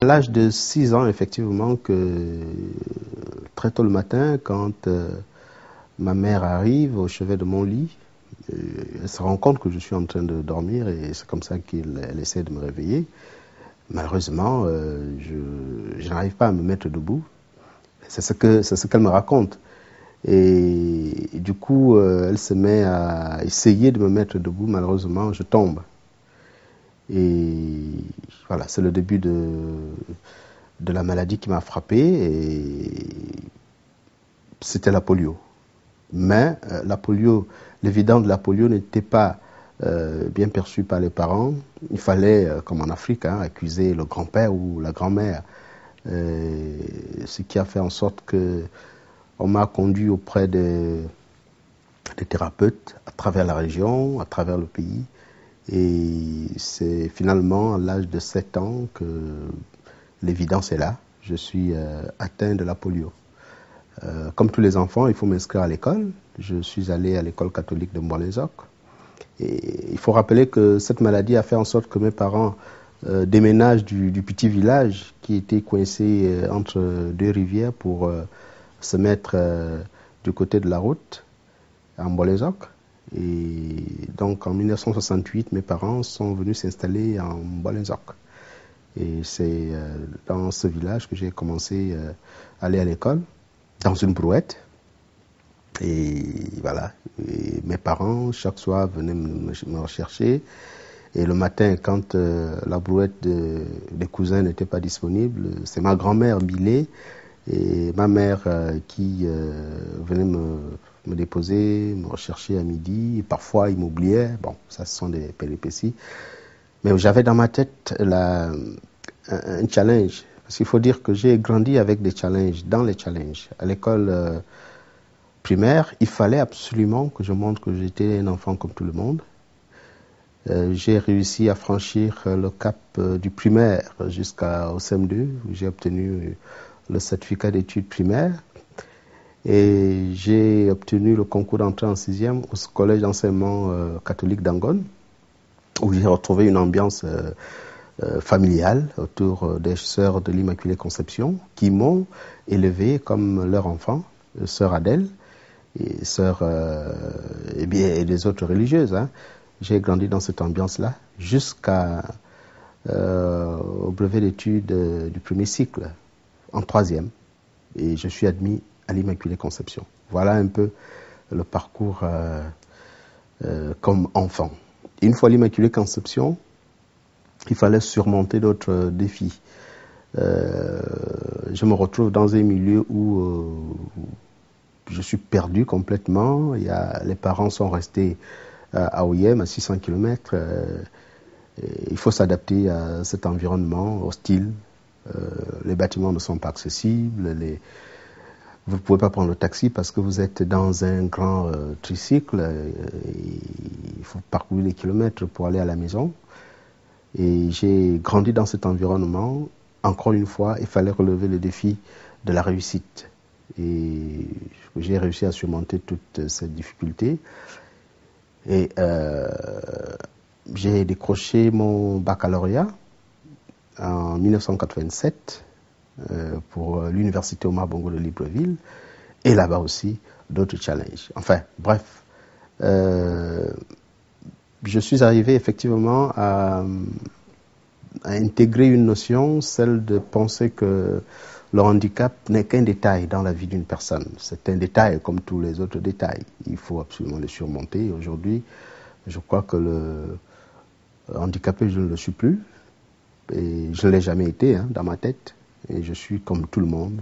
l'âge de 6 ans, effectivement, que très tôt le matin, quand ma mère arrive au chevet de mon lit, elle se rend compte que je suis en train de dormir et c'est comme ça qu'elle essaie de me réveiller. Malheureusement, je n'arrive pas à me mettre debout. C'est ce qu'elle me raconte. Et du coup, elle se met à essayer de me mettre debout. Malheureusement, je tombe. Et voilà, c'est le début de la maladie qui m'a frappé. Et c'était la polio. Mais la polio, l'évidence de la polio n'était pas bien perçue par les parents. Il fallait, comme en Afrique, accuser le grand-père ou la grand-mère. Ce qui a fait en sorte que on m'a conduit auprès des thérapeutes à travers la région, à travers le pays. Et c'est finalement à l'âge de 7 ans que l'évidence est là. Je suis atteint de la polio. Comme tous les enfants, il faut m'inscrire à l'école. Je suis allé à l'école catholique de Mboilézoc. Et il faut rappeler que cette maladie a fait en sorte que mes parents déménagent du petit village qui était coincé entre deux rivières pour se mettre du côté de la route, à Mboilézoc. Et donc en 1968, mes parents sont venus s'installer en Mboilézoc. Et c'est dans ce village que j'ai commencé à aller à l'école, dans une brouette. Et voilà, et mes parents, chaque soir, venaient me rechercher. Et le matin, quand la brouette des cousins n'était pas disponible, c'est ma grand-mère Billet et ma mère qui venaient me déposer, me rechercher à midi. Et parfois, ils m'oubliaient. Bon, ça, ce sont des péripéties. Mais j'avais dans ma tête un challenge. Parce qu'il faut dire que j'ai grandi avec des challenges, dans les challenges. À l'école primaire, il fallait absolument que je montre que j'étais un enfant comme tout le monde. J'ai réussi à franchir le cap du primaire jusqu'au CM2, où j'ai obtenu le certificat d'études primaires. Et j'ai obtenu le concours d'entrée en 6e au collège d'enseignement catholique d'Angone, où j'ai retrouvé une ambiance familiale autour des sœurs de l'Immaculée Conception, qui m'ont élevé comme leur enfant, sœur Adèle, et sœurs et des autres religieuses. J'ai grandi dans cette ambiance-là jusqu'au brevet d'études du premier cycle, en 3e. Et je suis admis à l'Immaculée Conception. Voilà un peu le parcours comme enfant. Une fois à l'Immaculée Conception, il fallait surmonter d'autres défis. Je me retrouve dans un milieu où je suis perdu complètement. Les parents sont restés à Oyem, à 600 km. Il faut s'adapter à cet environnement hostile. Les bâtiments ne sont pas accessibles. Vous ne pouvez pas prendre le taxi parce que vous êtes dans un grand tricycle. Il faut parcourir les kilomètres pour aller à la maison. Et j'ai grandi dans cet environnement. Encore une fois, il fallait relever le défi de la réussite. Et j'ai réussi à surmonter toutes ces difficultés. Et j'ai décroché mon baccalauréat en 1987 pour l'université Omar Bongo de Libreville. Et là-bas aussi, d'autres challenges. Enfin, bref. Je suis arrivé effectivement à intégrer une notion, celle de penser que le handicap n'est qu'un détail dans la vie d'une personne. C'est un détail comme tous les autres détails. Il faut absolument le surmonter. Aujourd'hui, je crois que le handicapé, je ne le suis plus. Et je ne l'ai jamais été dans ma tête. Et je suis comme tout le monde.